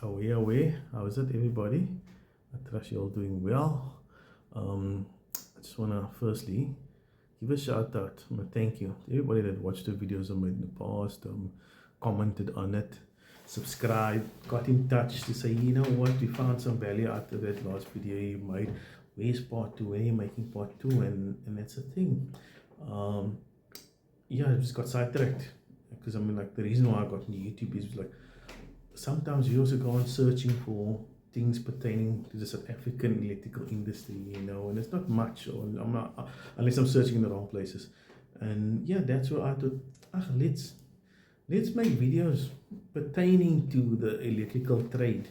away. How is it, everybody? I trust you're all doing well. I just want to firstly give a shout out, thank you to everybody that watched the videos I made in the past, commented on it, subscribed, got in touch to say, you know what, we found some value out of that last video you made. Where's part 2? When are you making part 2? And that's the thing. Yeah, I just got sidetracked because I mean, like, the reason why I got into YouTube is like sometimes you also go on searching for things pertaining to the South African electrical industry, you know, and it's not much, or I'm not, unless I'm searching in the wrong places. And yeah, that's where I thought, let's make videos pertaining to the electrical trade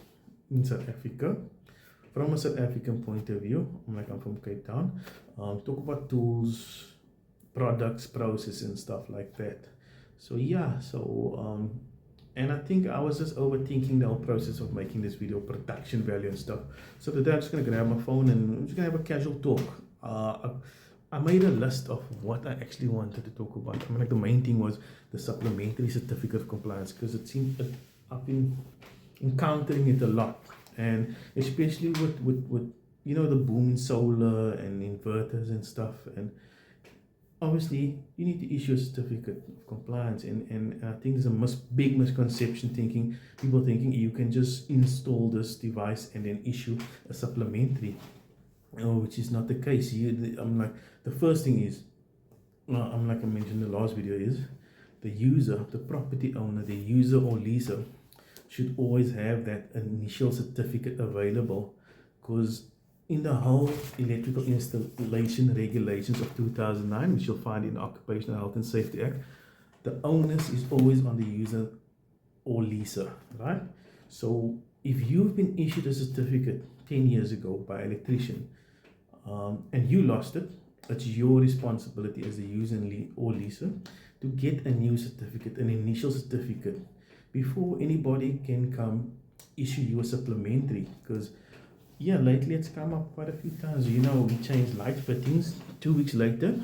in South Africa from a South African point of view. I'm from Cape Town. Talk about tools, products, process, and stuff like that. So yeah, and I think I was just overthinking the whole process of making this video, production value and stuff. So today I'm just gonna grab my phone and I'm just gonna have a casual talk. I made a list of what I actually wanted to talk about. I mean, like, the main thing was the supplementary certificate of compliance, because it seems I've been encountering it a lot, and especially with you know, the boom in solar and inverters and stuff. And obviously you need to issue a certificate of compliance, and I think there's a big misconception, people thinking you can just install this device and then issue a supplementary, which is not the case. I'm like, the first thing is, I'm like I mentioned in the last video, is the user, the property owner, the user or leaser should always have that initial certificate available, because in the whole Electrical Installation Regulations of 2009, which you'll find in the Occupational Health and Safety Act, the onus is always on the user or leaser, right? So if you've been issued a certificate 10 years ago by an electrician, and you lost it, it's your responsibility as the user or leaser to get a new certificate, an initial certificate, before anybody can come issue you a supplementary. Because yeah, lately it's come up quite a few times. You know, we changed light fittings. 2 weeks later,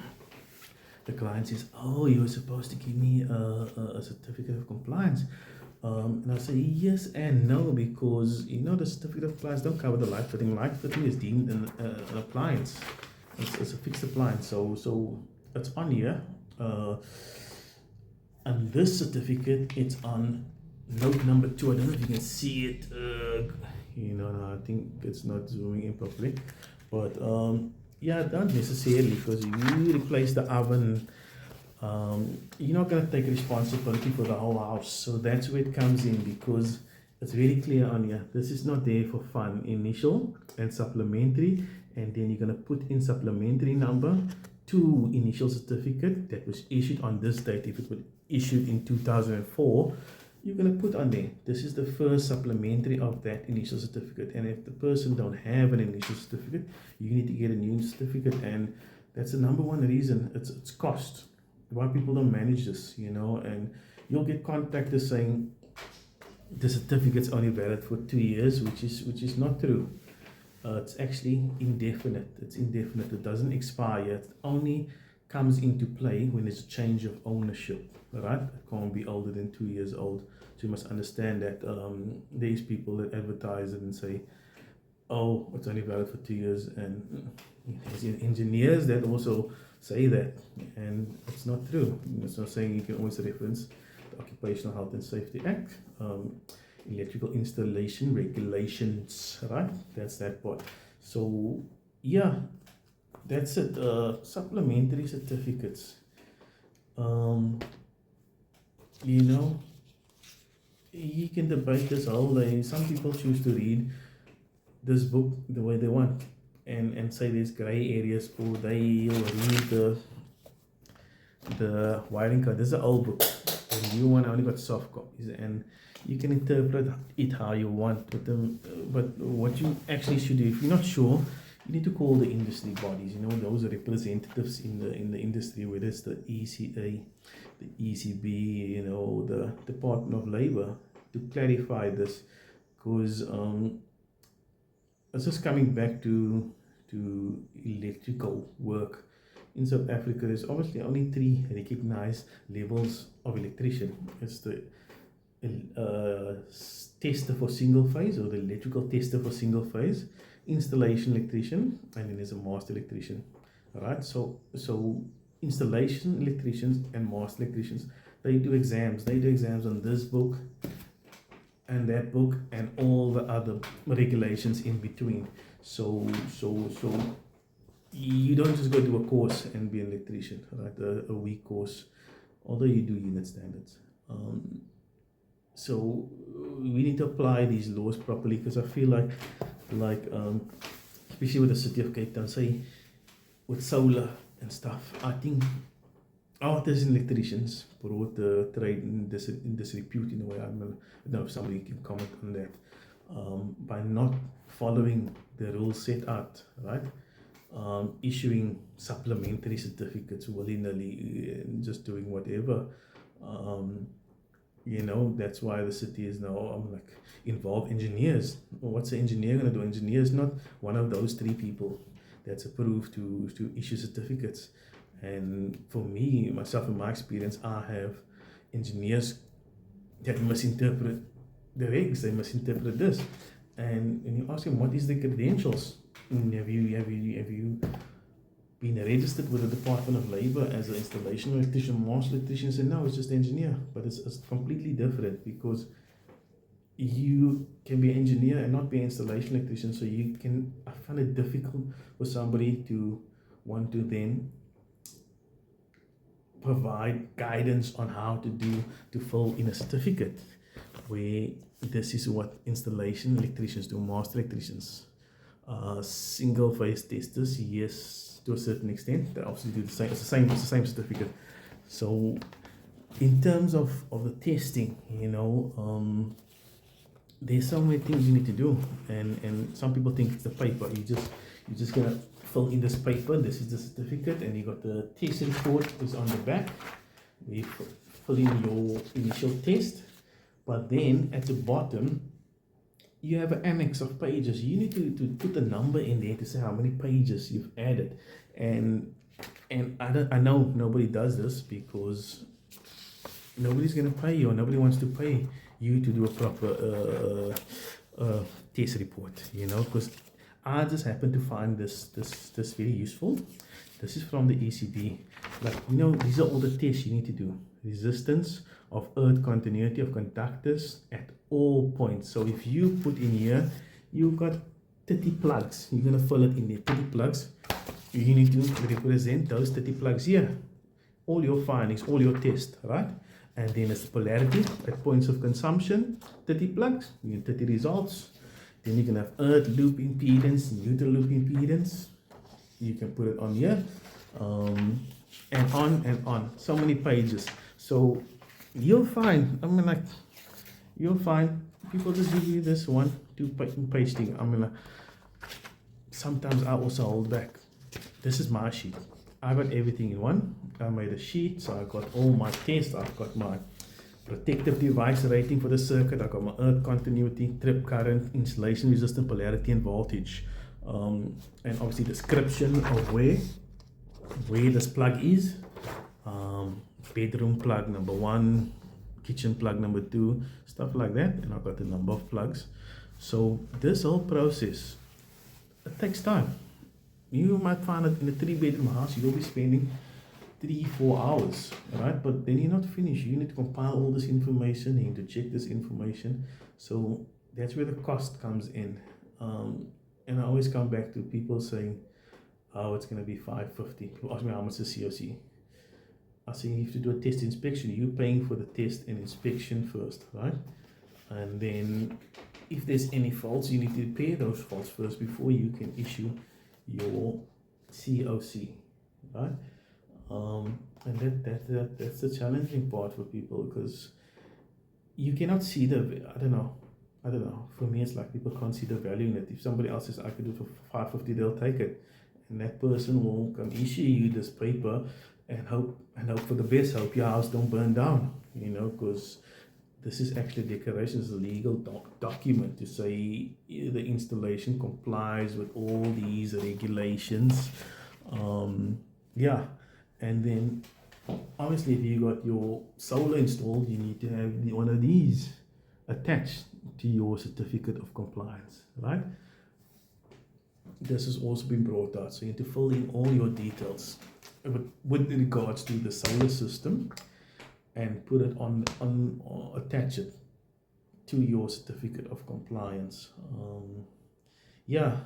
the client says, oh, you were supposed to give me a certificate of compliance. And I say yes and no, because you know, the certificate of compliance don't cover the light fitting. Light fitting is deemed an appliance. It's a fixed appliance. So it's on here. And this certificate, it's on note number 2. I don't know if you can see it. You know, no, I think it's not zooming in properly, but yeah, not necessarily, because if you replace the oven, you're not going to take responsibility for the whole house. So that's where it comes in, because it's very clear on here. This is not there for fun. Initial and supplementary, and then you're going to put in supplementary number to initial certificate that was issued on this date. If it was issued in 2004, you're going to put on there, this is the first supplementary of that initial certificate. And if the person don't have an initial certificate, you need to get a new certificate. And that's the number one reason. It's cost. Why people don't manage this, you know. And you'll get contactors saying the certificate's only valid for 2 years, which is not true. It's actually indefinite. It's indefinite. It doesn't expire. It only comes into play when there's a change of ownership, right? It can't be older than 2 years old. So you must understand that there's people that advertise it and say, oh, it's only valid for 2 years, and there's engineers that also say that, and it's not true. It's not saying. You can always reference the Occupational Health and Safety Act, Electrical Installation Regulations, right? That's that part. So yeah, that's it. Supplementary certificates. You know, you can debate this all day. Some people choose to read this book the way they want, and say there's gray areas, or they'll read the wiring code. This is an old book. The new one, I only got soft copies, and you can interpret it how you want. But what you actually should do, if you're not sure, you need to call the industry bodies. You know, those are representatives in the industry, whether it's the ECA, the ECB, you know, the Department of Labor, to clarify this. Because it's just coming back to electrical work. In South Africa, there's obviously only 3 recognized levels of electrician. It's the tester for single phase, or the electrical tester for single phase, installation electrician, and then there's a master electrician. All right, so installation electricians and master electricians, they do exams. They do exams on this book and that book and all the other regulations in between. So you don't just go to a course and be an electrician, right? A week course, although you do unit standards. So we need to apply these laws properly, because I feel like especially with the city of Cape Town, say with solar and stuff, I think artists and electricians brought the trade in disrepute in a way. I don't know if somebody can comment on that, by not following the rules set out, right? Issuing supplementary certificates willy-nilly and just doing whatever. That's why the city is now involve engineers. Well, what's an engineer going to do? Engineer is not one of those 3 people that's approved to issue certificates. And for me, myself, in my experience, I have engineers that misinterpret the regs. They misinterpret this. And when you ask them, what is the credentials? Have you been registered with the Department of Labor as an installation electrician, master electrician? Say, no, it's just engineer. But it's completely different, because you can be an engineer and not be an installation electrician. So I find it difficult for somebody to want to then provide guidance on how to fill in a certificate, where this is what installation electricians do, master electricians. Single phase testers, yes, to a certain extent, they obviously do the same. It's the same certificate. So in terms of the testing, there's so many things you need to do, and some people think it's the paper. You're just gonna fill in this paper. This is the certificate, and you got the test report is on the back. We fill in your initial test, but then at the bottom you have an annex of pages. You need to put a number in there to say how many pages you've added, and I know nobody does this, because nobody's gonna pay you, or nobody wants to pay you to do a proper test report, because I just happen to find this very useful. This is from the ECD. These are all the tests you need to do. Resistance of earth, continuity of conductors at all points. So if you put in here, you've got 30 plugs. You're going to fill it in there, 30 plugs. You need to represent those 30 plugs here. All your findings, all your tests, right? And then it's the polarity at points of consumption, 30 plugs, you get 30 results. Then you can have earth loop impedance, neutral loop impedance. You can put it on here, and on. So many pages. So you'll find, people just give you this 1-2 page thing. Sometimes I also hold back. This is my sheet. I got everything in one. I made a sheet, so I got all my tests. I've got my protective device rating for the circuit. I got my earth continuity, trip current, insulation resistance, polarity, and voltage. And obviously description of where this plug is. Bedroom plug number 1, kitchen plug number 2, stuff like that. And I've got the number of plugs. So this whole process, it takes time. You might find that in a 3-bedroom house, you'll be spending 3-4 hours, right? But then you're not finished. You need to compile all this information. You need to check this information. So that's where the cost comes in. And I always come back to people saying, oh, it's going to be $550. People ask me how much is COC. I say you have to do a test inspection. You're paying for the test and inspection first, right? And then if there's any faults, you need to repair those faults first before you can issue your COC, right? And that's the challenging part for people, because you cannot see I don't know. For me, it's like people can't see the value in it. If somebody else says I could do it for $550, they'll take it, and that person will come issue you this paper and hope for the best. Hope your house don't burn down, because this is actually declaration. It's a legal document to say the installation complies with all these regulations. And then Obviously, if you got your solar installed, you need to have one of these attached to your certificate of compliance, right? This has also been brought out, so you need to fill in all your details with regards to the solar system and put it on or attach it to your certificate of compliance. Yeah,